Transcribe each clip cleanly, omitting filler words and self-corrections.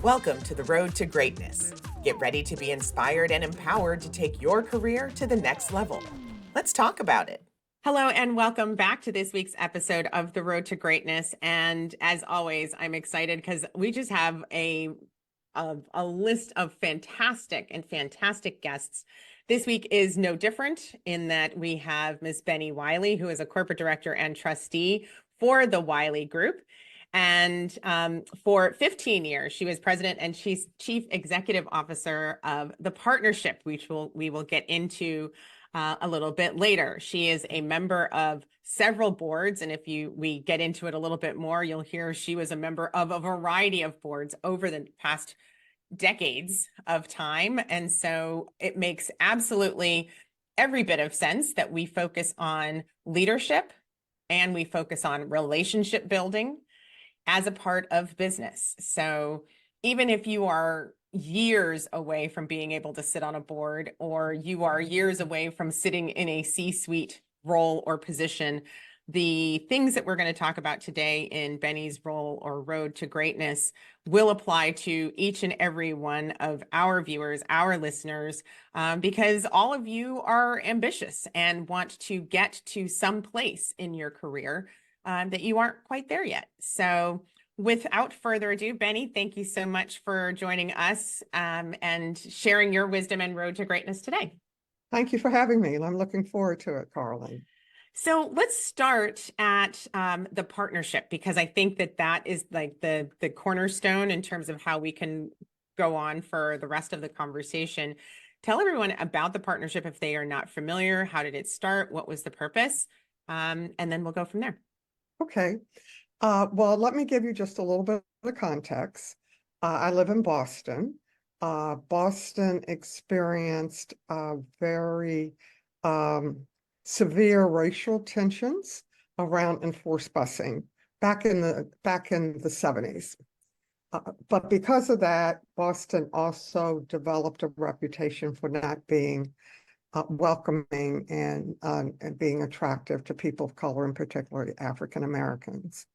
Welcome to the road to greatness. Get ready to be inspired and empowered to take your career to the next level. Let's talk about it. Hello, and welcome back to this week's episode of The Road to Greatness. And as always, I'm excited because we just have a list of fantastic guests. This week is no different in that we have Ms. Benny Wiley, who is a corporate director and trustee for the Wiley Group. And for 15 years, she was president and chief executive officer of the partnership, which we will get into a little bit later. She is a member of several boards, and if we get into it a little bit more, you'll hear she was a member of a variety of boards over the past decades of time. And so it makes absolutely every bit of sense that we focus on leadership and we focus on relationship building as a part of business. So even if you are years away from being able to sit on a board, or you are years away from sitting in a C-suite role or position, the things that we're going to talk about today in Benny's role or road to greatness will apply to each and every one of our viewers, our listeners, because all of you are ambitious and want to get to some place in your career that you aren't quite there yet. So without further ado, Benny, thank you so much for joining us and sharing your wisdom and road to greatness today. Thank you for having me, and I'm looking forward to it, Carlin. So let's start at the partnership, because I think that is like the cornerstone in terms of how we can go on for the rest of the conversation. Tell everyone about the partnership if they are not familiar. How did it start? What was the purpose? And then we'll go from there. Okay. Well, let me give you just a little bit of context. I live in Boston. Boston experienced very severe racial tensions around enforced busing back in the 70s. But because of that, Boston also developed a reputation for not being welcoming and being attractive to people of color, and particularly African Americans.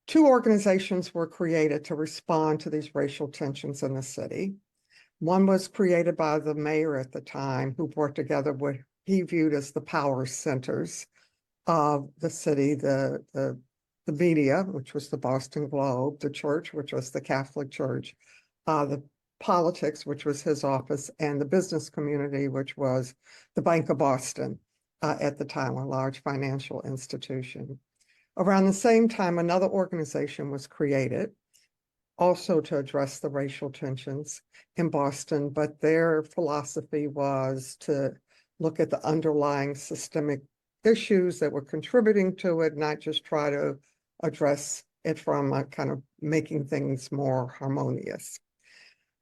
Two organizations were created to respond to these racial tensions in the city. One was created by the mayor at the time, who brought together what he viewed as the power centers of the city, the media, which was the Boston Globe, the church, which was the Catholic Church, the politics, which was his office, and the business community, which was the Bank of Boston at the time, a large financial institution. Around the same time, another organization was created also to address the racial tensions in Boston, but their philosophy was to look at the underlying systemic issues that were contributing to it, not just try to address it from a kind of making things more harmonious.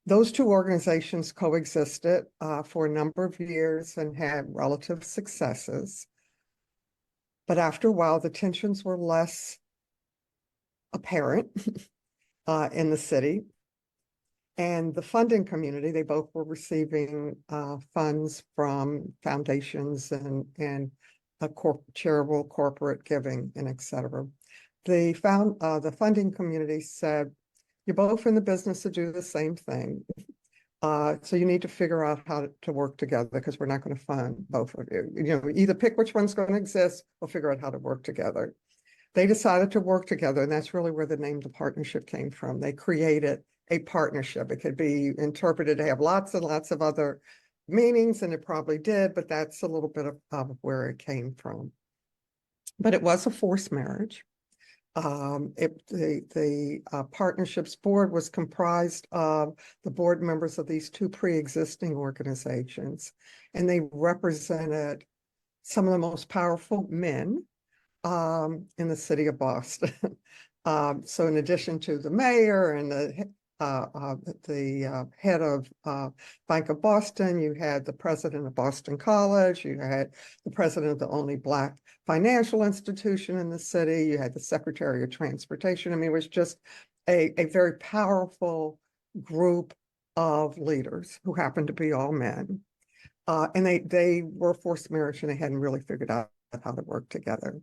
Those two organizations coexisted for a number of years and had relative successes. But after a while, the tensions were less apparent in the city. And the funding community, they both were receiving funds from foundations and charitable corporate giving, and et cetera. The funding community said, you're both in the business to do the same thing. So you need to figure out how to work together, because we're not going to fund both of you. You know, either pick which one's going to exist or figure out how to work together. They decided to work together, and that's really where the name The Partnership came from. They created a partnership. It could be interpreted to have lots and lots of other meanings, and it probably did, but that's a little bit of where it came from. But it was a forced marriage. The partnerships board was comprised of the board members of these two pre-existing organizations, and they represented some of the most powerful men in the city of Boston. So in addition to the mayor and the head of Bank of Boston, you had the president of Boston College, you had the president of the only Black financial institution in the city, you had the secretary of transportation. I mean, it was just a very powerful group of leaders who happened to be all men. And they were forced marriage, and they hadn't really figured out how to work together.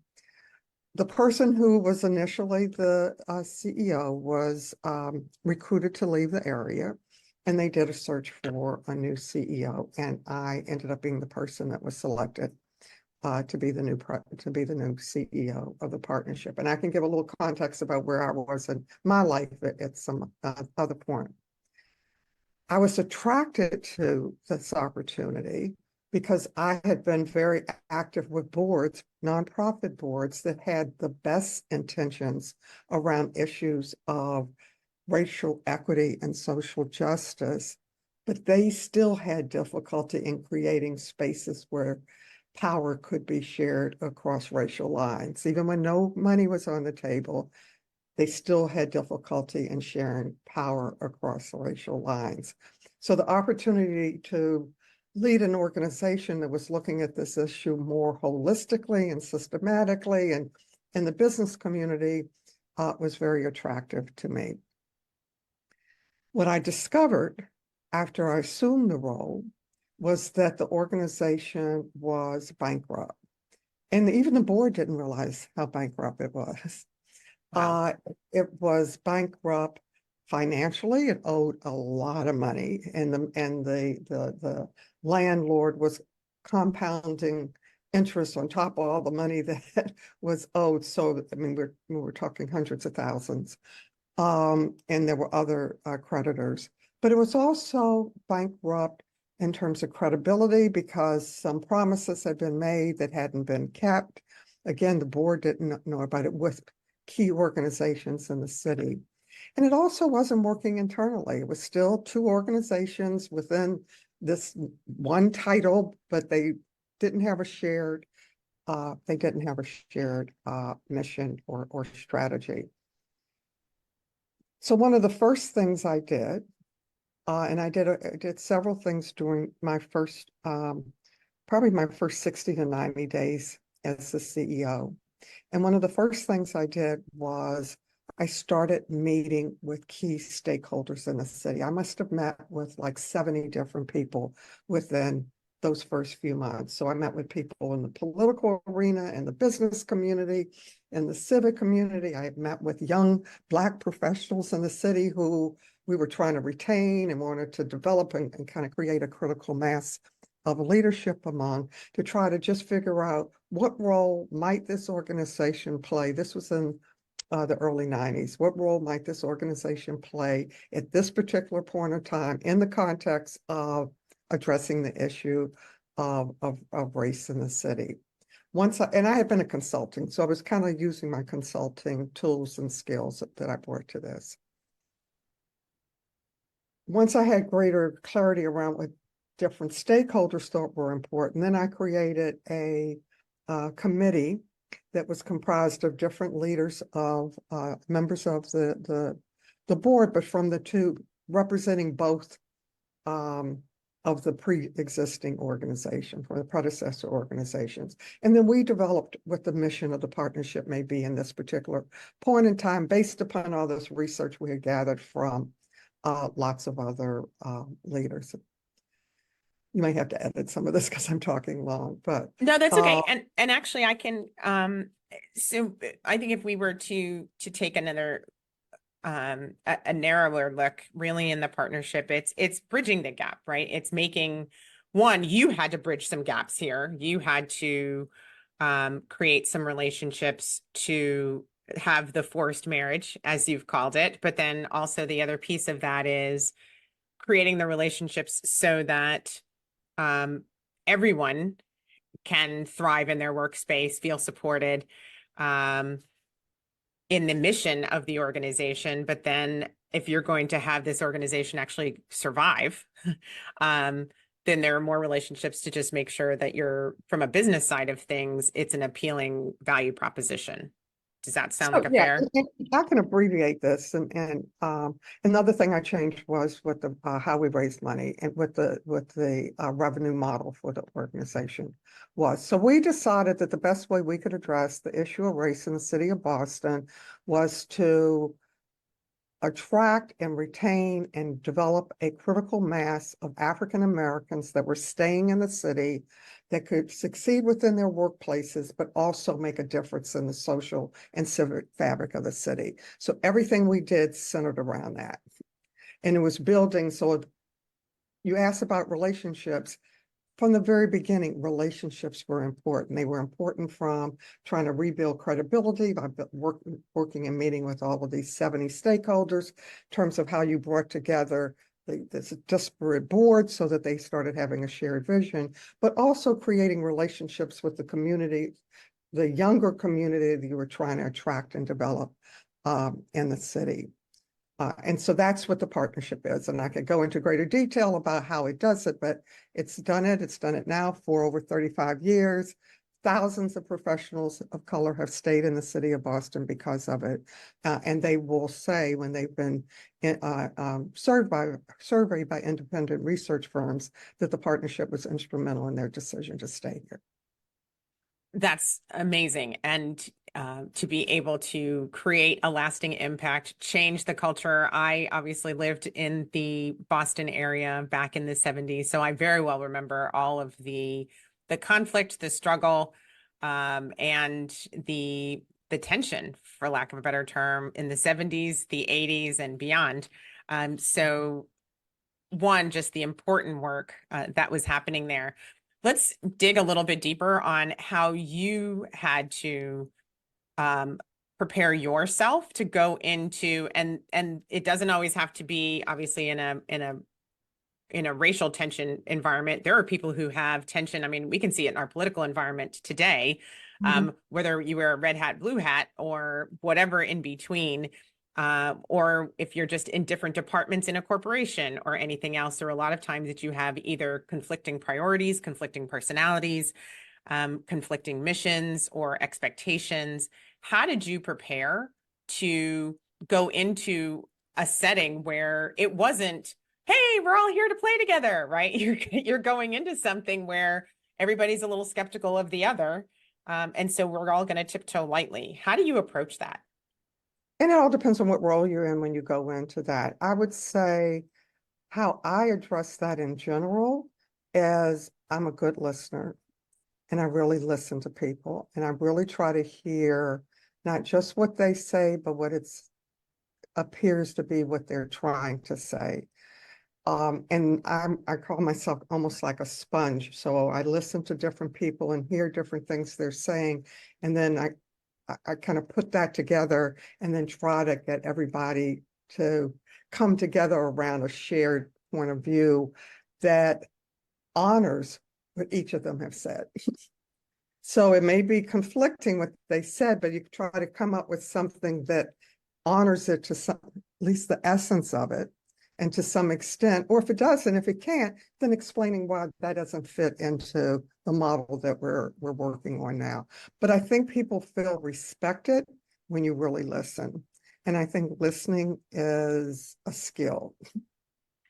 the person who was initially the CEO was recruited to leave the area, and they did a search for a new CEO, and I ended up being the person that was selected to be the new CEO of the partnership. And I can give a little context about where I was in my life at some other point. I was attracted to this opportunity because I had been very active with boards, nonprofit boards that had the best intentions around issues of racial equity and social justice, but they still had difficulty in creating spaces where power could be shared across racial lines. Even when no money was on the table, they still had difficulty in sharing power across racial lines. So the opportunity to lead an organization that was looking at this issue more holistically and systematically and in the business community was very attractive to me. What I discovered after I assumed the role was that the organization was bankrupt. And even the board didn't realize how bankrupt it was. Wow. It was bankrupt financially. It owed a lot of money, and the landlord was compounding interest on top of all the money that was owed. So I mean, we were talking hundreds of thousands, and there were other creditors. But it was also bankrupt in terms of credibility because some promises had been made that hadn't been kept. Again, the board didn't know about it with key organizations in the city. And it also wasn't working internally. It was still two organizations within this one title, but they didn't have a shared mission or strategy. So one of the first things I did, and I did several things during my first, probably my first 60 to 90 days as the CEO. And one of the first things I did was I started meeting with key stakeholders in the city. I must have met with like 70 different people within those first few months. So I met with people in the political arena, in the business community, in the civic community. I met with young Black professionals in the city who we were trying to retain and wanted to develop and kind of create a critical mass of leadership among, to try to just figure out what role might this organization play. This was in the early 90s. What role might this organization play at this particular point of time in the context of addressing the issue of race in the city? And I had been a consultant, so I was kind of using my consulting tools and skills that I brought to this. Once I had greater clarity around what different stakeholders thought were important, then I created a committee that was comprised of different leaders of members of the board, but from the two representing both of the pre-existing organization, for the predecessor organizations. And then we developed what the mission of the partnership may be in this particular point in time, based upon all this research we had gathered from lots of other leaders. You might have to edit some of this because I'm talking long, but No, that's okay. And actually I can so I think if we were to take another a narrower look really in the partnership, it's bridging the gap, right? It's making one, you had to bridge some gaps here. You had to create some relationships to have the forced marriage, as you've called it. But then also the other piece of that is creating the relationships so that everyone can thrive in their workspace, feel supported in the mission of the organization. But then if you're going to have this organization actually survive, then there are more relationships to just make sure that you're, from a business side of things, it's an appealing value proposition. Does that sound like a fair? And I can abbreviate this, and another thing I changed was with the how we raised money and with the revenue model for the organization was. So we decided that the best way we could address the issue of race in the city of Boston was to attract and retain and develop a critical mass of African Americans that were staying in the city that could succeed within their workplaces, but also make a difference in the social and civic fabric of the city. So everything we did centered around that. And it was building. So you asked about relationships. From the very beginning, relationships were important. They were important from trying to rebuild credibility by working and meeting with all of these 70 stakeholders in terms of how you brought together this disparate board so that they started having a shared vision, but also creating relationships with the community, the younger community that you were trying to attract and develop in the city. And so that's what the partnership is. And I could go into greater detail about how it does it, but it's done it. It's done it now for over 35 years. Thousands of professionals of color have stayed in the city of Boston because of it. And they will say when they've been surveyed by independent research firms that the partnership was instrumental in their decision to stay here. That's amazing. And to be able to create a lasting impact, change the culture. I obviously lived in the Boston area back in the 70s, so I very well remember all of the conflict, the struggle, and the tension, for lack of a better term, in the 70s, the 80s, and beyond. So one, just the important work that was happening there. Let's dig a little bit deeper on how you had to prepare yourself to go into, and it doesn't always have to be obviously in a racial tension environment. There are people who have tension. I mean, we can see it in our political environment today, whether you wear a red hat, blue hat, or whatever in between. Or if you're just in different departments in a corporation or anything else, there are a lot of times that you have either conflicting priorities, conflicting personalities, conflicting missions or expectations. How did you prepare to go into a setting where it wasn't, hey, we're all here to play together, right? You're going into something where everybody's a little skeptical of the other. And so we're all going to tiptoe lightly. How do you approach that? And it all depends on what role you're in when you go into that. I would say how I address that in general is I'm a good listener and I really listen to people and I really try to hear not just what they say, but what it appears to be what they're trying to say. And I call myself almost like a sponge. So I listen to different people and hear different things they're saying. And then I kind of put that together and then try to get everybody to come together around a shared point of view that honors what each of them have said. So it may be conflicting what they said, but you try to come up with something that honors it to some, at least the essence of it, and to some extent, or if it doesn't, if it can't, then explaining why that doesn't fit into the model that we're working on now. But I think people feel respected when you really listen. And I think listening is a skill.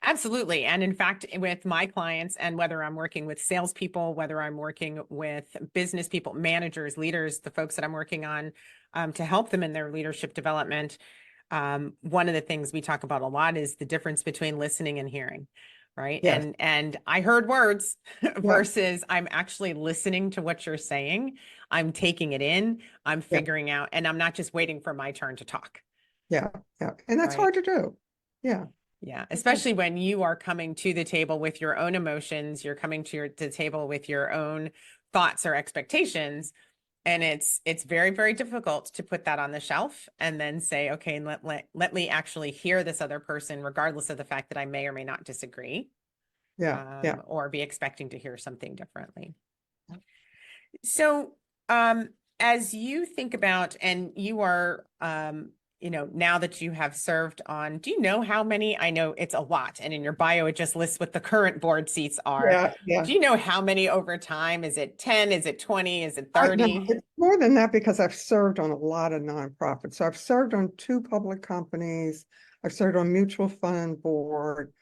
Absolutely. And in fact, with my clients, and whether I'm working with salespeople, whether I'm working with business people, managers, leaders, the folks that I'm working on to help them in their leadership development, one of the things we talk about a lot is the difference between listening and hearing, right? Yes. And I heard words Yeah. versus I'm actually listening to what you're saying. I'm taking it in, I'm Yeah. figuring out, and I'm not just waiting for my turn to talk. Yeah. Yeah. And that's right? hard to do. Yeah. Yeah, especially when you are coming to the table with your own emotions, you're coming to the table with your own thoughts or expectations, and it's very, very difficult to put that on the shelf and then say, okay, and let me actually hear this other person, regardless of the fact that I may or may not disagree, Yeah. Yeah. or be expecting to hear something differently. So, as you think about, and you are, now that you have served on, do you know how many? I know it's a lot, and in your bio, it just lists what the current board seats are. Yeah. Yeah. Do you know how many over time? Is it 10? Is it 20? Is it No, 30? it's more than that because I've served on a lot of nonprofits. So I've served on 2 public companies. I've served on mutual fund board.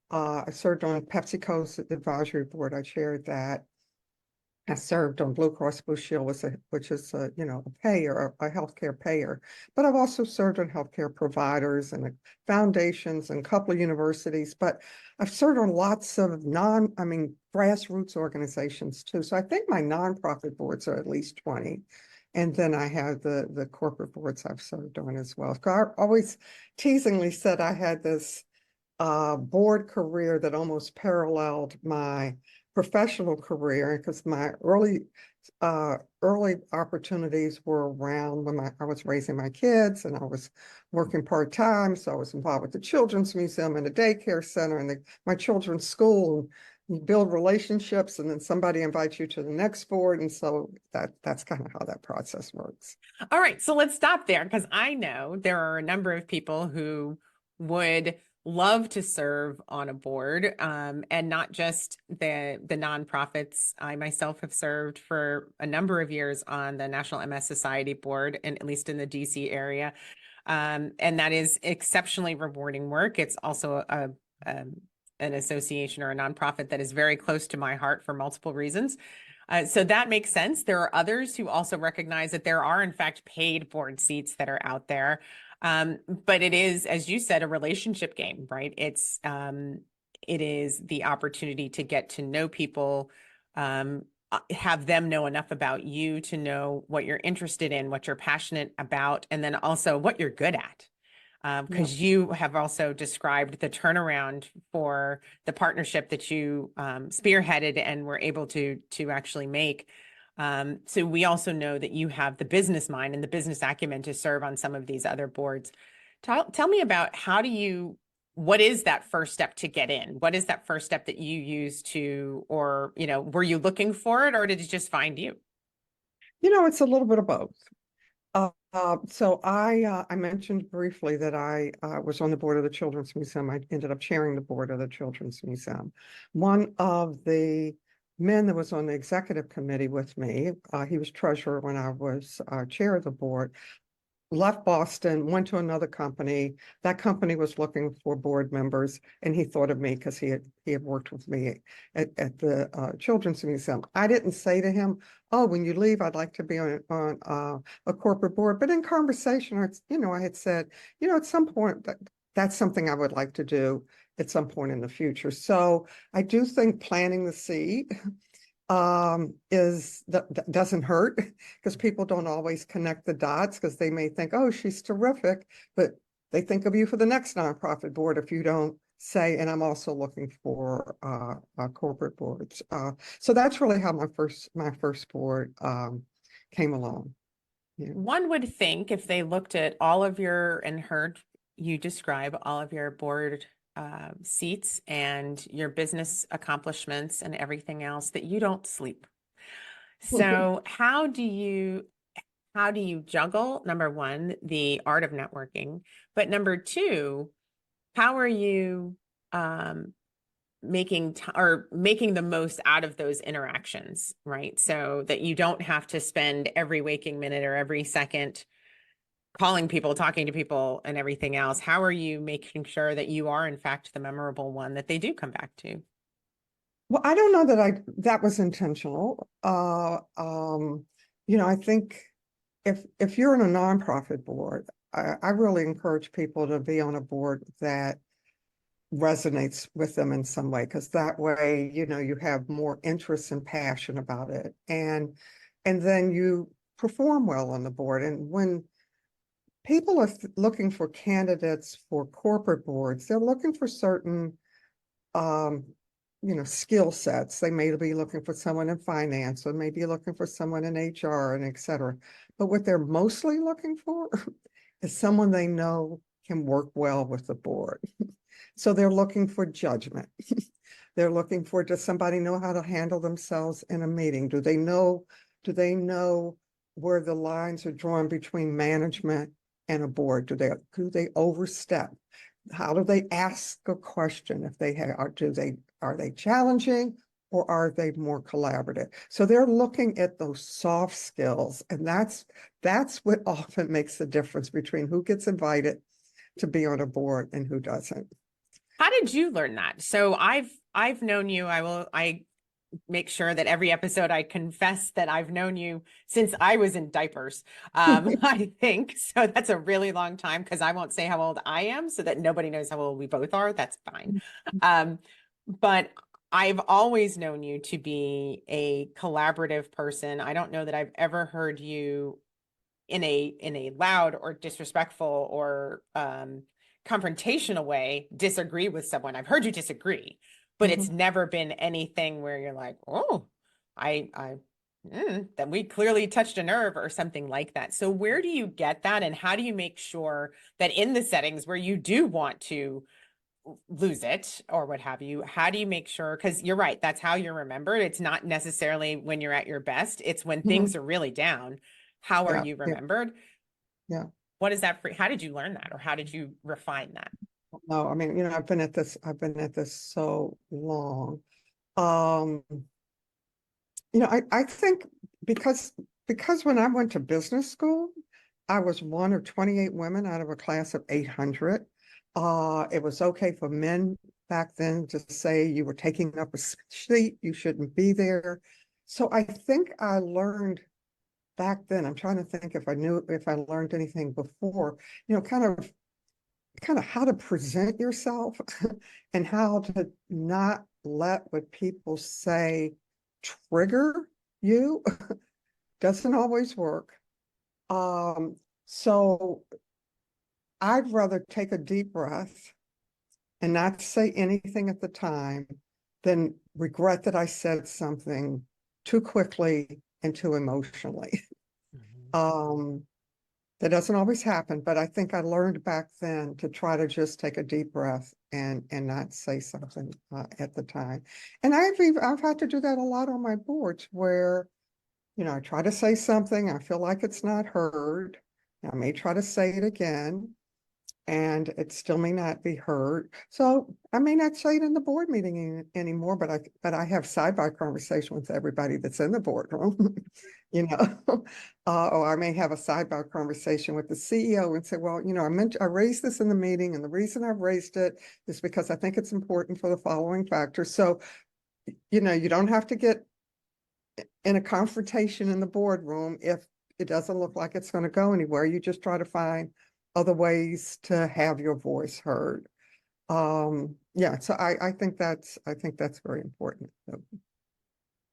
I served on PepsiCo's advisory board. I chaired that. I served on Blue Cross Blue Shield, which is a, a payer, a healthcare payer. But I've also served on healthcare providers and foundations and a couple of universities. But I've served on lots of grassroots organizations too. So I think my nonprofit boards are at least 20. And then I have the corporate boards I've served on as well. So I always teasingly said I had this board career that almost paralleled my professional career because my early opportunities were around when I was raising my kids and I was working part-time. So I was involved with the Children's Museum and the daycare center and my children's school. You build relationships and then somebody invites you to the next board. And so that's kind of how that process works. All right, so let's stop there because I know there are a number of people who would love to serve on a board, and not just the nonprofits. I myself have served for a number of years on the National MS Society board, and at least in the DC area, and that is exceptionally rewarding work. It's also an association or a nonprofit that is very close to my heart for multiple reasons. So that makes sense. There are others who also recognize that there are, in fact, paid board seats that are out there. But it is, as you said, a relationship game, right? It is the opportunity to get to know people, have them know enough about you to know what you're interested in, what you're passionate about, and then also what you're good at. Because you have also described the turnaround for the partnership that you spearheaded and were able to actually make. So we also know that you have the business mind and the business acumen to serve on some of these other boards. Tell me about what is that first step to get in? What is that first step that you use or, were you looking for it or did it just find you? It's a little bit of both. So I mentioned briefly that I was on the board of the Children's Museum. I ended up chairing the board of the Children's Museum. One of the men that was on the executive committee with me, he was treasurer when I was chair of the board, left Boston, went to another company. That company was looking for board members, and he thought of me because he had worked with me at the Children's Museum. I didn't say to him, "Oh, when you leave, I'd like to be on a corporate board." But in conversation, I had said, at some point that's something I would like to do at some point in the future. So I do think planting the seed is that doesn't hurt because people don't always connect the dots because they may think, oh, she's terrific, but they think of you for the next nonprofit board if you don't say, and I'm also looking for corporate boards. So that's really how my first board came along. Yeah. One would think if they looked at all of and heard you describe all of your board seats and your business accomplishments and everything else that you don't sleep. So how do you juggle, number one, the art of networking, but number two, how are you making the most out of those interactions, right? So that you don't have to spend every waking minute or every second calling people, talking to people, and everything else. How are you making sure that you are, in fact, the memorable one that they do come back to? Well, I don't know that was intentional. I think if you're in a nonprofit board, I really encourage people to be on a board that resonates with them in some way, because that way, you have more interest and passion about it. And then you perform well on the board. And when people are looking for candidates for corporate boards, they're looking for certain um, skill sets. They may be looking for someone in finance, or maybe looking for someone in HR and et cetera. But what they're mostly looking for is someone they know can work well with the board. So they're looking for judgment. They're looking for, does somebody know how to handle themselves in a meeting? Do they know where the lines are drawn between management and a board? Do they overstep? How do they ask a question if they have, are they challenging or are they more collaborative? So they're looking at those soft skills, and that's what often makes the difference between who gets invited to be on a board and who doesn't. How did you learn that? So I've known you. I make sure that every episode I confess that I've known you since I was in diapers. I think so. That's a really long time because I won't say how old I am so that nobody knows how old we both are. That's fine. But I've always known you to be a collaborative person. I don't know that I've ever heard you in a loud or disrespectful or confrontational way disagree with someone. I've heard you disagree, but it's Mhm. never been anything where you're like, oh, that we clearly touched a nerve or something like that. So where do you get that, and how do you make sure that in the settings where you do want to lose it or what have you, how do you make sure, because you're right, that's how you're remembered. It's not necessarily when you're at your best, it's when things Mhm. are really down. How are Yeah, you yeah, remembered? yeah. What is that for? How did you learn that, or how did you refine that? No, I mean, I've been at this so long. Um, I think because because when I went to business school, I was one of 28 women out of a class of 800. It was okay for men back then to say you were taking up a seat, you shouldn't be there. So I think I learned back then. I'm trying to think if I learned anything before, kind of how to present yourself and how to not let what people say trigger you. Doesn't always work. So I'd rather take a deep breath and not say anything at the time than regret that I said something too quickly and too emotionally. Mhm. Um, that doesn't always happen, but I think I learned back then to try to just take a deep breath and not say something at the time. And I've had to do that a lot on my boards where, I try to say something, I feel like it's not heard. I may try to say it again, and it still may not be heard. So I may not say it in the board meeting anymore, but I have sidebar conversation with everybody that's in the boardroom, you know. Or I may have a sidebar conversation with the CEO and say, well, I raised this in the meeting, and the reason I've raised it is because I think it's important for the following factors. So, you don't have to get in a confrontation in the boardroom if it doesn't look like it's going to go anywhere. You just try to find other ways to have your voice heard. Yeah, so I think that's very important. So,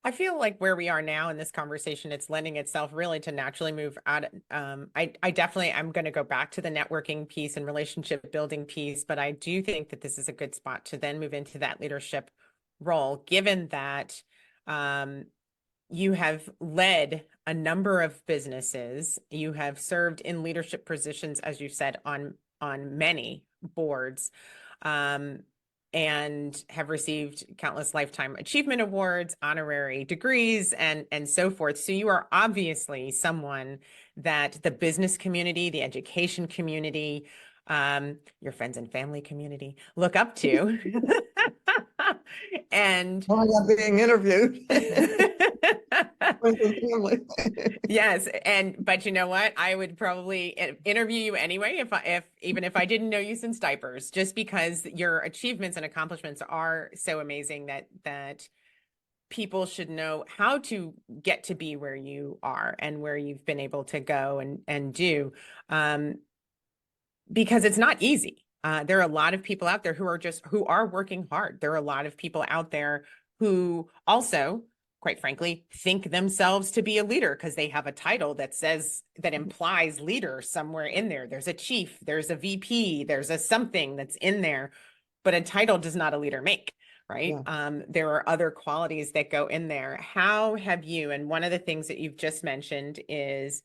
I feel like where we are now in this conversation, it's lending itself really to naturally move out. I definitely, I'm going to go back to the networking piece and relationship building piece, but I do think that this is a good spot to then move into that leadership role, given that um, you have led a number of businesses. You have served in leadership positions, as you said, on many boards, um, and have received countless lifetime achievement awards, honorary degrees, and so forth. So you are obviously someone that the business community, the education community, your friends and family community look up to. And oh, I got being interviewed. Friends and family. yes, but you know what? I would probably interview you anyway if even if I didn't know you since diapers, just because your achievements and accomplishments are so amazing that people should know how to get to be where you are and where you've been able to go and do. Um, because it's not easy. There are a lot of people out there who are working hard. There are a lot of people out there who also, quite frankly, think themselves to be a leader because they have a title that implies leader somewhere in there. There's a chief, there's a VP, there's a something that's in there, but a title does not a leader make. Right. Yeah. There are other qualities that go in there. How have you, and one of the things that you've just mentioned is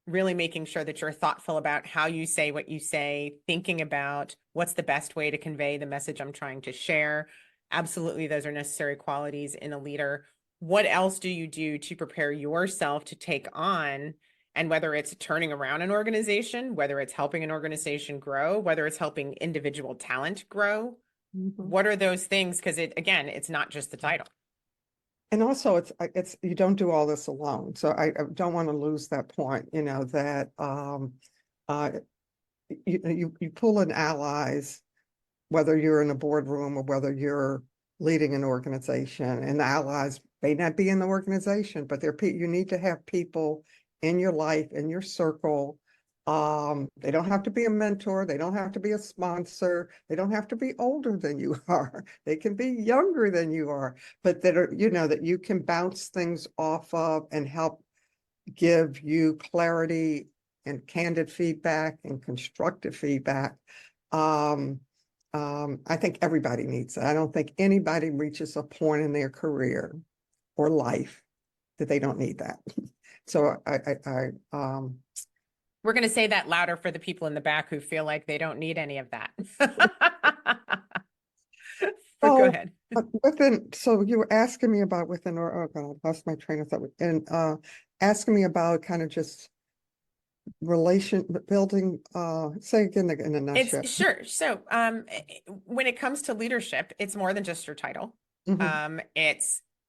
really making sure that you're thoughtful about how you say what you say, thinking about what's the best way to convey the message I'm trying to share. Absolutely, those are necessary qualities in a leader. What else do you do to prepare yourself to take on, and whether it's turning around an organization, whether it's helping an organization grow, whether it's helping individual talent grow? Mhm. What are those things? Because again, it's not just the title. And also it's you don't do all this alone. So I don't want to lose that point, that uh you pull in allies, whether you're in a boardroom or whether you're leading an organization, and the allies may not be in the organization, but you need to have people in your life, in your circle. They don't have to be a mentor. They don't have to be a sponsor. They don't have to be older than you are. They can be younger than you are, but that are, that you can bounce things off of and help give you clarity and candid feedback and constructive feedback. I think everybody needs that. I don't think anybody reaches a point in their career or life that they don't need that. So We're going to say that louder for the people in the back who feel like they don't need any of that. But go oh, ahead. so you were asking me about oh God, I lost my train of thought. And asking me about kind of just relation building, say again in a nutshell. It's sure. So, when it comes to leadership, it's more than just your title. Mhm.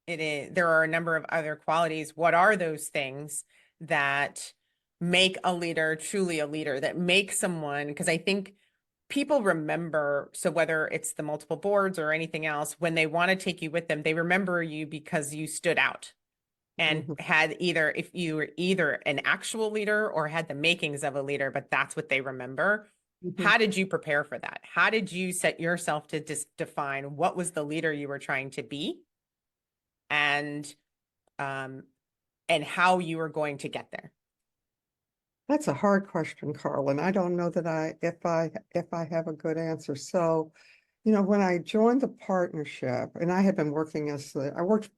It is, there are a number of other qualities. What are those things that make a leader truly a leader, that make someone, because I think people remember, so whether it's the multiple boards or anything else, when they want to take you with them, they remember you because you stood out and Mhm. had either, if you were either an actual leader or had the makings of a leader, but that's what they remember. Mhm. How did you prepare for that? How did you set yourself to define what was the leader you were trying to be, and um and how you were going to get there? That's a hard question, Carl, and I don't know that if I have a good answer. So, when I joined the partnership, and I had been working I worked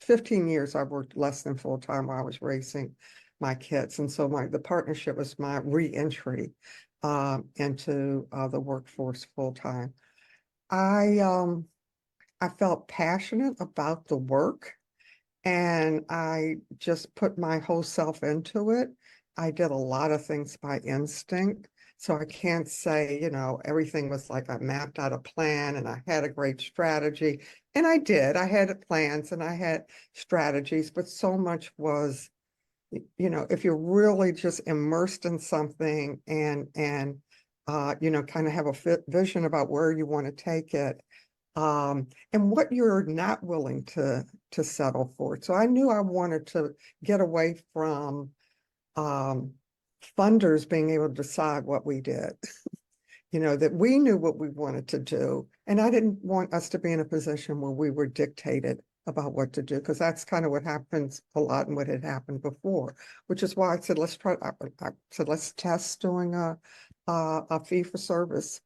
15 years, I worked less than full time while I was raising my kids. And so the partnership was my re-entry into the workforce full time. I I felt passionate about the work, and I just put my whole self into it. I did a lot of things by instinct. So I can't say, everything was like I mapped out a plan and I had a great strategy. And I did. I had plans and I had strategies, but so much was, if you're really just immersed in something and kind of have a vision about where you want to take it, and what you're not willing to settle for. So I knew I wanted to get away from um, funders being able to decide what we did. That we knew what we wanted to do, and I didn't want us to be in a position where we were dictated about what to do, because that's kind of what happens a lot and what had happened before, which is why I said I said let's test doing a fee for service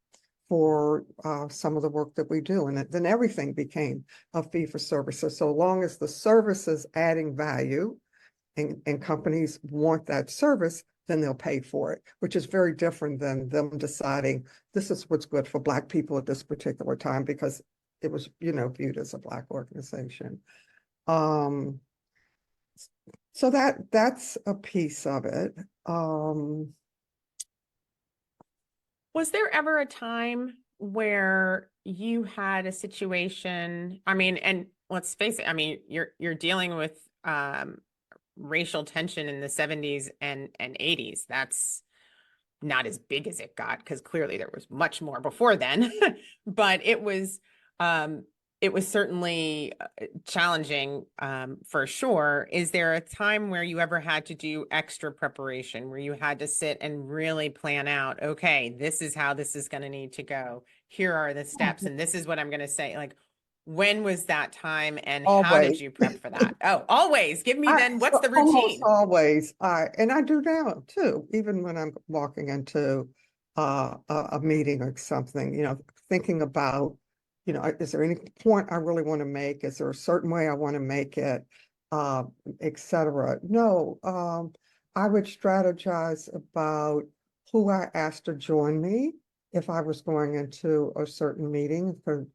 for some of the work that we do. And then everything became a fee for service. So long as the service is adding value and companies want that service, then they'll pay for it, which is very different than them deciding this is what's good for Black people at this particular time because it was, viewed as a Black organization. Um, so that's a piece of it. Was there ever a time where you had a situation? I mean, and let's face it, I mean, you're dealing with racial tension in the 70s and 80s. That's not as big as it got, because clearly there was much more before then. But um it was certainly challenging, for sure. Is there a time where you ever had to do extra preparation, where you had to sit and really plan out, okay, this is how this is going to need to go, here are the steps, and this is what I'm going to say? Like, when was that time and how did Always. you prep for that? Oh, always. Give me then, what's So the almost routine? always, and I do now too, even when I'm walking into a meeting or something, thinking about, is there any point I really want to make? Is there a certain way I want to make it, uh, et cetera? No, I would strategize about who I asked to join me if I was going into a certain meeting, for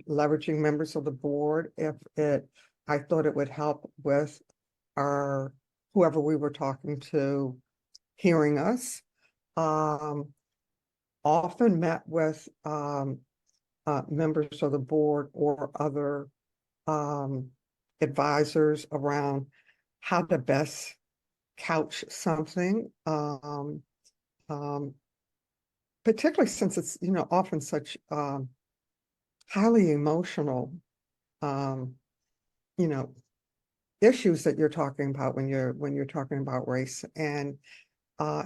leveraging members of the board, if I thought it would help with our whoever we were talking to hearing us. Um, Often met with members of the board or other um, advisors around how to best couch something, um, particularly since it's often such highly emotional um, you know, issues that you're talking about when you're talking about race. And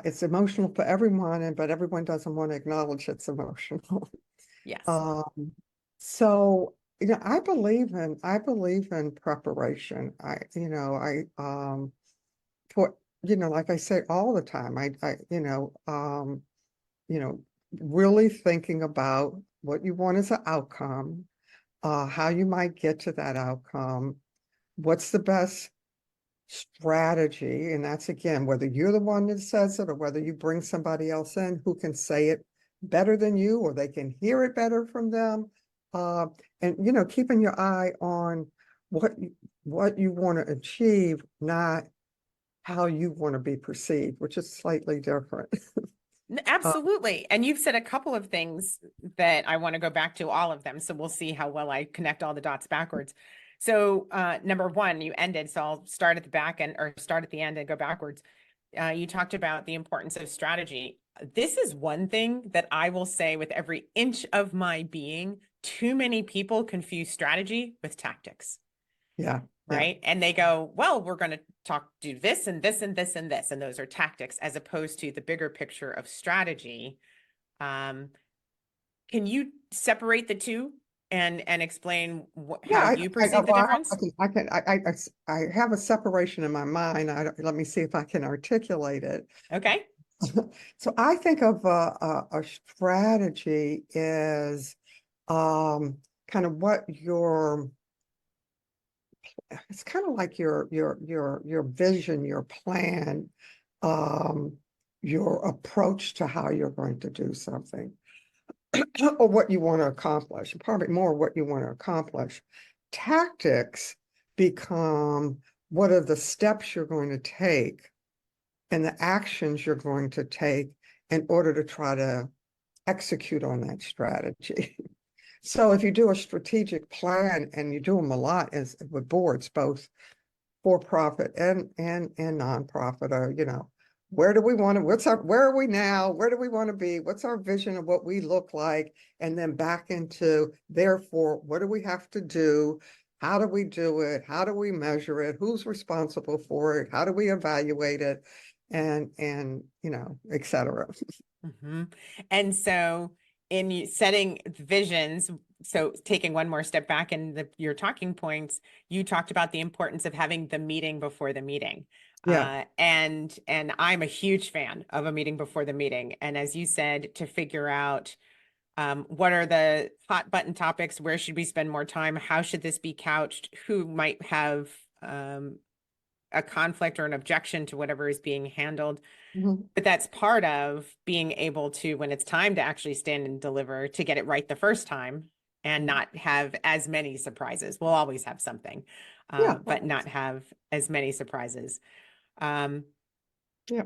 it's emotional for everyone, but everyone doesn't want to acknowledge it's emotional. Yes. Um, so, I believe in preparation. For, like I say all the time, you know, really thinking about what you want as an outcome, how you might get to that outcome, what's the best strategy. And that's again, whether you're the one that says it or whether you bring somebody else in who can say it better than you or they can hear it better from them. Uh, and keeping your eye on what you want to achieve, not how you want to be perceived, which is slightly different. Uh, Absolutely. And you've said a couple of things that I want to go back to, all of them. So we'll see how well I connect all the dots backwards. So number one, you ended. So I'll start at the back end or start at the end and go backwards. You talked about the importance of strategy. This is one thing that I will say with every inch of my being, too many people confuse strategy with tactics. yeah, yeah. Right. And they go, well, we're going to do this and this and this and this. And those are tactics as opposed to the bigger picture of strategy. Um, can you separate the two and explain how Yeah, you perceive the well, difference? I have a separation in my mind. Let me see if I can articulate it. Okay. So I think of a strategy is kind of what it's kind of like your vision, your plan, um, your approach to how you're going to do something or what you want to accomplish, probably more what you want to accomplish. Tactics become what are the steps you're going to take and the actions you're going to take in order to try to execute on that strategy. So if you do a strategic plan, and you do them a lot as with boards, both for profit and nonprofit, or where do we want to, where are we now? Where do we want to be? What's our vision of what we look like? And then back into, therefore, what do we have to do? How do we do it? How do we measure it? Who's responsible for it? How do we evaluate it? And et cetera. Mm-hmm. And so in setting visions, so taking one more step back in your talking points, you talked about the importance of having the meeting before the meeting. Yeah. And I'm a huge fan of a meeting before the meeting. And as you said, to figure out what are the hot button topics, where should we spend more time, how should this be couched, who might have a conflict or an objection to whatever is being handled. Mhm. But that's part of being able to, when it's time to actually stand and deliver, to get it right the first time and not have as many surprises. We'll always have something, Yeah. but not have as many surprises. Um, Yeah.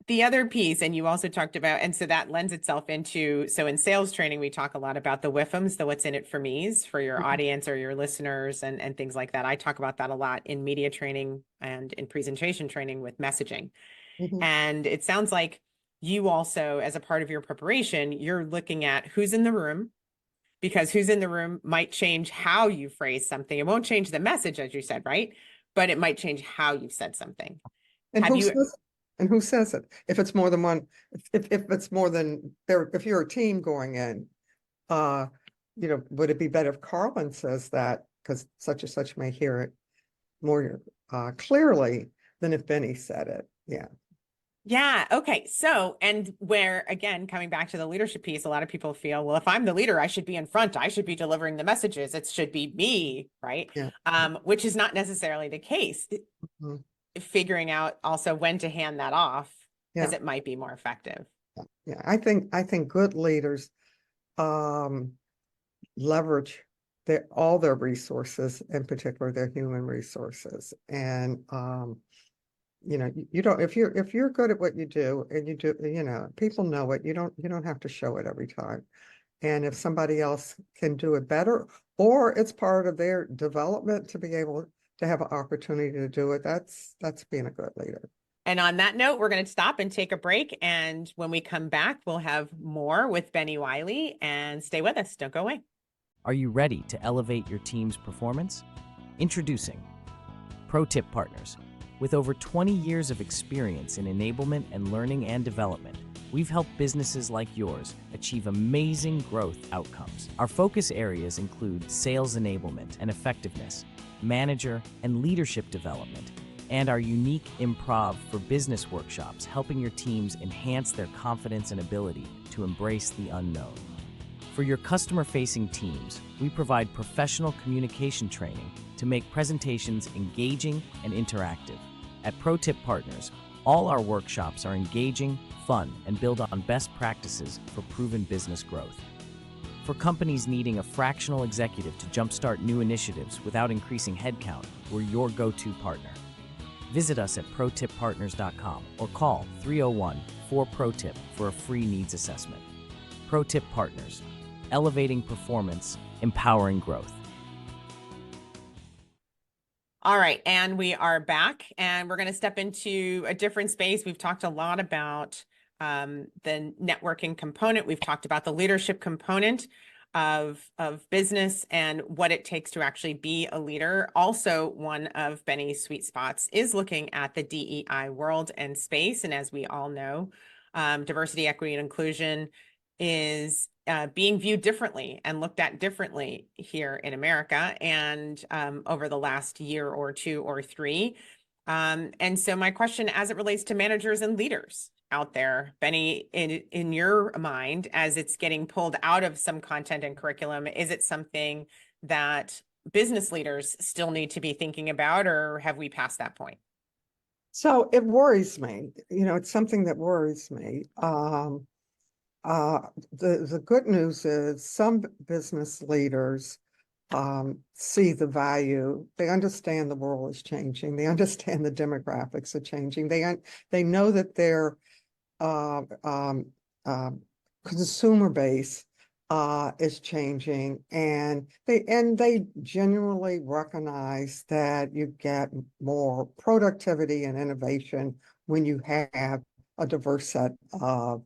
the other piece, and you also talked about, and so that lends itself into, so in sales training, we talk a lot about the WIFMs, the what's in it for me's for your audience or your listeners and things like that. I talk about that a lot in media training and in presentation training with messaging. Mhm. And it sounds like you also, as a part of your preparation, you're looking at who's in the room, because who's in the room might change how you phrase something. It won't change the message, as you said, right? But it might change how you've said something. And Have who you, says and who says it? If it's more than one, if it's more than there, if you're a team going in, uh, would it be better if Carlin says that because such and such may hear it more clearly than if Benny said it? Yeah. yeah, okay. So, and where, again, coming back to the leadership piece, a lot of people feel, well, if I'm the leader, I should be in front. I should be delivering the messages. It should be me, right? Yeah. Which is not necessarily the case. Mhm. Figuring out also when to hand that off, because Yeah. it might be more effective. Yeah. I think good leaders um leverage all their resources, in particular their human resources. And you don't, if you're good at what you do and you do, people know it, you don't have to show it every time. And if somebody else can do it better, or it's part of their development to be able to have an opportunity to do it, that's being a good leader. And on that note, we're going to stop and take a break. And when we come back, we'll have more with Benny Wiley, and stay with us. Don't go away. Are you ready to elevate your team's performance? Introducing Pro Tip Partners. With over 20 years of experience in enablement and learning and development, we've helped businesses like yours achieve amazing growth outcomes. Our focus areas include sales enablement and effectiveness, manager and leadership development, and our unique improv for business workshops, helping your teams enhance their confidence and ability to embrace the unknown. For your customer-facing teams, we provide professional communication training to make presentations engaging and interactive. At Pro Tip Partners, all our workshops are engaging, fun, and build on best practices for proven business growth. For companies needing a fractional executive to jumpstart new initiatives without increasing headcount, we're your go-to partner. Visit us at protippartners.com or call 301-4PRO-TIP for a free needs assessment. Pro Tip Partners, elevating performance, empowering growth. All right, and we are back, and we're going to step into a different space. We've talked a lot about the networking component. We've talked about the leadership component of business and what it takes to actually be a leader. Also, one of Benny's sweet spots is looking at the DEI world and space. And as we all know, diversity, equity, and inclusion is being viewed differently and looked at differently here in America and over the last year or two or three. And so my question as it relates to managers and leaders out there, Benny, in your mind, as it's getting pulled out of some content and curriculum, is it something that business leaders still need to be thinking about, or have we passed that point? So it worries me. It's something that worries me. The good news is some business leaders see the value. They understand the world is changing. They understand the demographics are changing. They know that their consumer base is changing, and they genuinely recognize that you get more productivity and innovation when you have a diverse set of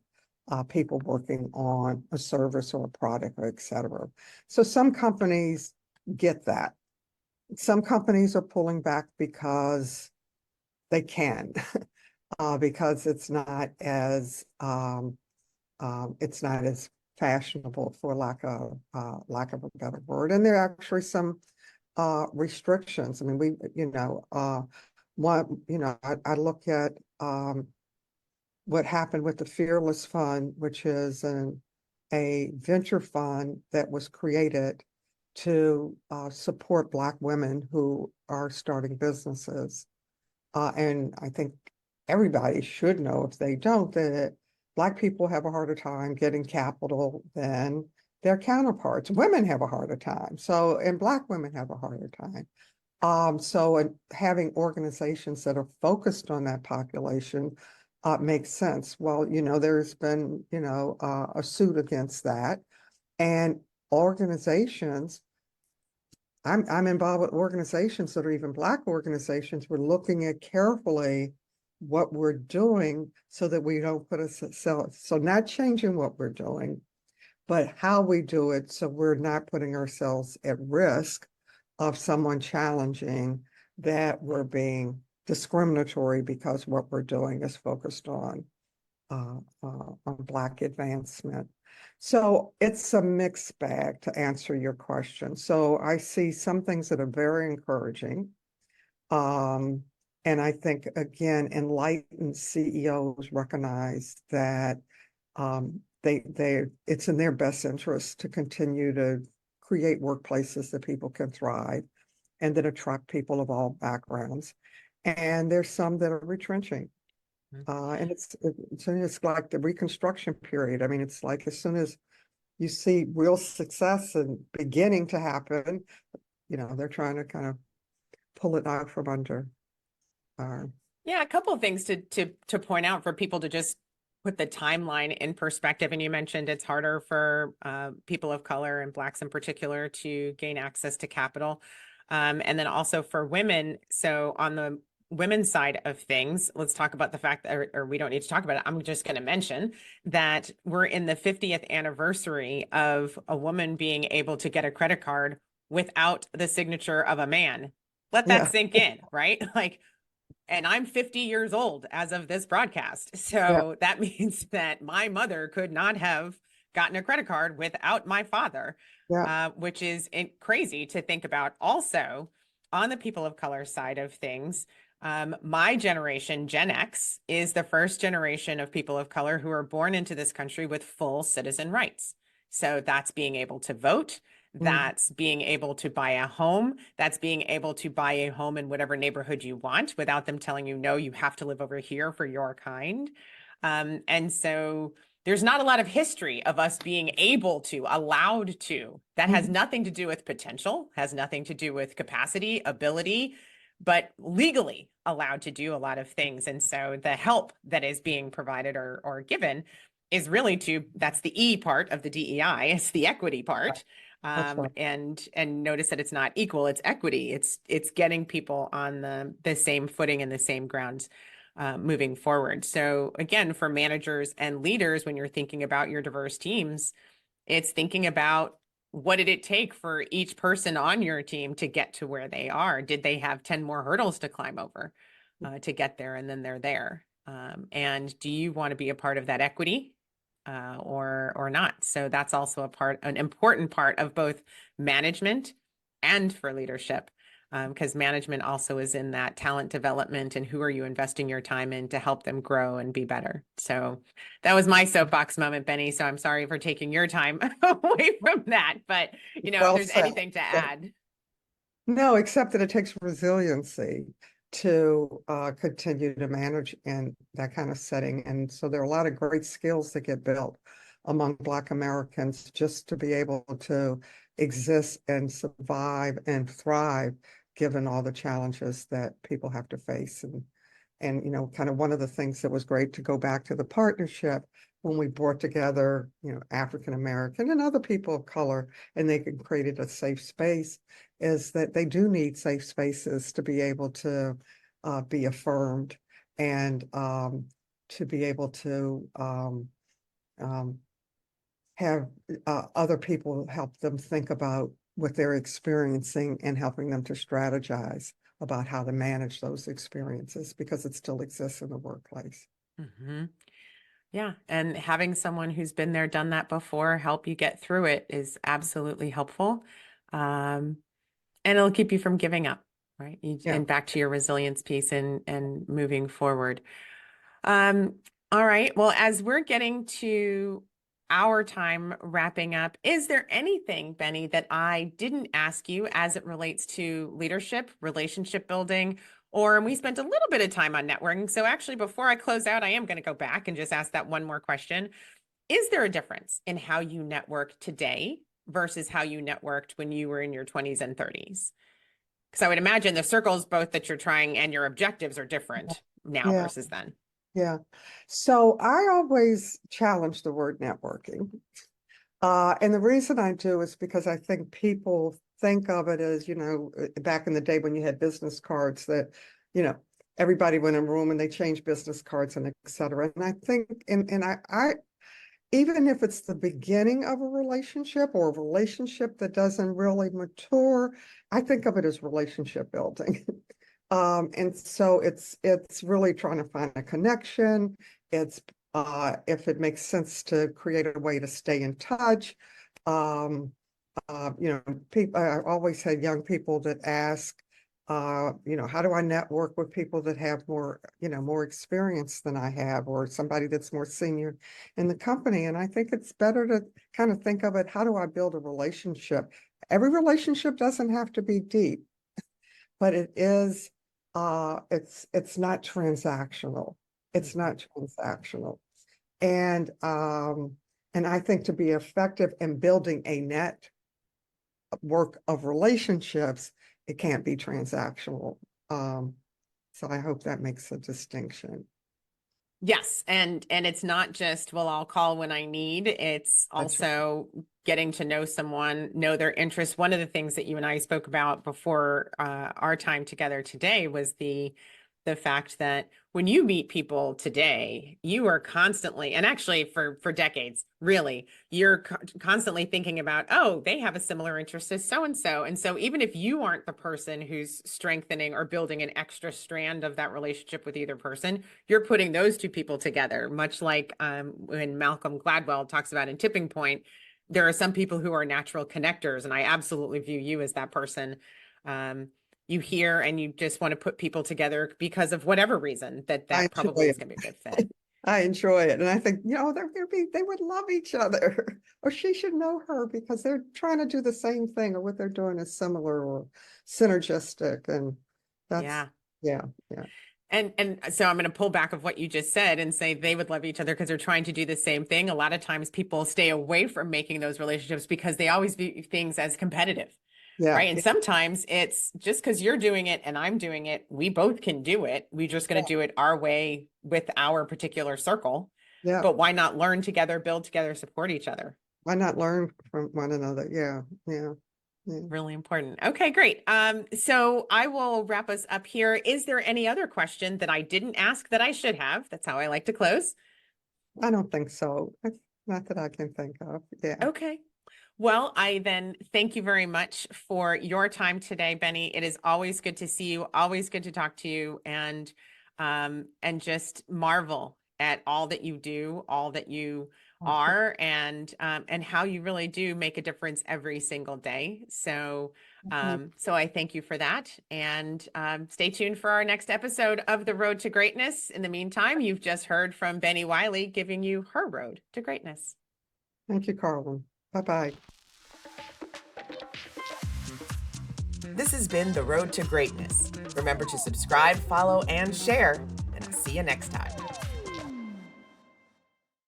people working on a service or a product, or et cetera. So some companies get that. Some companies are pulling back because they can, because it's not as fashionable, for lack of a better word. And there are actually some restrictions. I mean, I look at what happened with the Fearless Fund, which is a venture fund that was created to support Black women who are starting businesses. And I think everybody should know, if they don't, that Black people have a harder time getting capital than their counterparts. Women have a harder time. And Black women have a harder time. So having organizations that are focused on that population makes sense. Well, there's been, a suit against that. And organizations, I'm involved with organizations that are even Black organizations. We're looking at carefully what we're doing so that we don't put ourselves, so not changing what we're doing, but how we do it so we're not putting ourselves at risk of someone challenging that we're being discriminatory because what we're doing is focused on Black advancement. So it's a mixed bag, to answer your question. So I see some things that are very encouraging. And I think, again, enlightened CEOs recognize that it's in their best interest to continue to create workplaces that people can thrive and that attract people of all backgrounds. And there's some that are retrenching. And it's like the Reconstruction period. I mean, it's like as soon as you see real success and beginning to happen, they're trying to kind of pull it out from under. Yeah, a couple of things to point out for people to just put the timeline in perspective. And you mentioned it's harder for people of color and Blacks in particular to gain access to capital. And then also for women. So on the women's side of things, let's talk about the fact that, or we don't need to talk about it. I'm just going to mention that we're in the 50th anniversary of a woman being able to get a credit card without the signature of a man let that Yeah. sink in, right? Like, and I'm 50 years old as of this broadcast. Yeah. So that means that my mother could not have gotten a credit card without my father, Yeah. which is crazy to think about. Also, on the people of color side of things, my generation, Gen X, is the first generation of people of color who are born into this country with full citizen rights. So that's being able to vote. Mm. That's being able to buy a home. That's being able to buy a home in whatever neighborhood you want without them telling you, no, you have to live over here for your kind. And so there's not a lot of history of us being able to, allowed to. That has Mhm. nothing to do with potential, has nothing to do with capacity, ability, but legally allowed to do a lot of things. And so the help that is being provided or given is really that's the E part of the DEI, it's the equity part. That's right. And notice that it's not equal, it's equity. It's getting people on the same footing and the same grounds moving forward. So again, for managers and leaders, when you're thinking about your diverse teams, it's thinking about what did it take for each person on your team to get to where they are? Did they have 10 more hurdles to climb over to get there, and then they're there? And do you want to be a part of that equity or not? So that's also an important part of both management and for leadership, because management also is in that talent development and who are you investing your time in to help them grow and be better. So that was my soapbox moment, Benny. So I'm sorry for taking your time away from that, but if Well there's said. anything to add. No, except that it takes resiliency to continue to manage in that kind of setting. And so there are a lot of great skills that get built among Black Americans just to be able to exist and survive and thrive given all the challenges that people have to face. And kind of one of the things that was great to go back to the partnership when we brought together, African American and other people of color, and they created a safe space, is that they do need safe spaces to be able to be affirmed and to be able to um, have other people help them think about what they're experiencing and helping them to strategize about how to manage those experiences because it still exists in the workplace. Mm-hmm. Yeah. And having someone who's been there, done that before, help you get through it is absolutely helpful. Um, and it'll keep you from giving up, right? Yeah. And back to your resilience piece and moving forward. Um, all right. Well, as we're getting to our time wrapping up, is there anything, Benny, that I didn't ask you as it relates to leadership, relationship building, or we spent a little bit of time on networking. So actually, before I close out, I am going to go back and just ask that one more question. Is there a difference in how you network today versus how you networked when you were in your 20s and 30s? Because I would imagine the circles, both that you're trying and your objectives are different now Yeah. versus then. Yeah. So I always challenge the word networking. And the reason I do is because I think people think of it as, back in the day when you had business cards that, you know, everybody went in a room and they changed business cards and et cetera. And I think, and I even if it's the beginning of a relationship or a relationship that doesn't really mature, I think of it as relationship building. And so it's really trying to find a connection. It's if it makes sense to create a way to stay in touch. People, I always had young people that ask, how do I network with people that have more experience than I have, or somebody that's more senior in the company? And I think it's better to kind of think of it, how do I build a relationship? Every relationship doesn't have to be deep, but it's not transactional. It's not transactional. And I think to be effective in building a network of relationships, it can't be transactional. So I hope that makes a distinction. Yes, and it's not just, well, I'll call when I need. It's That's right. also getting to know someone, know their interests. One of the things that you and I spoke about before our time together today was the the fact that when you meet people today, you are constantly, and actually for decades, really, you're constantly thinking about, oh, they have a similar interest as so-and-so. And so even if you aren't the person who's strengthening or building an extra strand of that relationship with either person, you're putting those two people together, much like when Malcolm Gladwell talks about in Tipping Point, there are some people who are natural connectors, and I absolutely view you as that person. You hear and you just want to put people together because of whatever reason that I probably enjoy is going to be a good fit. I enjoy it. And I think, they would love each other or she should know her because they're trying to do the same thing or what they're doing is similar or synergistic. And that's, Yeah. yeah. And so I'm going to pull back of what you just said and say they would love each other because they're trying to do the same thing. A lot of times people stay away from making those relationships because they always view things as competitive. Yeah. Right. And sometimes it's just because you're doing it and I'm doing it, we both can do it. We're just going to do it our way with our particular circle. Yeah. But why not learn together, build together, support each other? Why not learn from one another? Yeah. Really important. Okay, great. So I will wrap us up here. Is there any other question that I didn't ask that I should have? That's how I like to close. I don't think so. Not that I can think of. Yeah. Okay. Well, I then thank you very much for your time today, Benny. It is always good to see you, always good to talk to you, and just marvel at all that you do, all that you are, and how you really do make a difference every single day. So so I thank you for that, and stay tuned for our next episode of The Road to Greatness. In the meantime, you've just heard from Benny Wiley giving you her road to greatness. Thank you, Carlin. Bye-bye. This has been The Road to Greatness. Remember to subscribe, follow, and share, and I'll see you next time.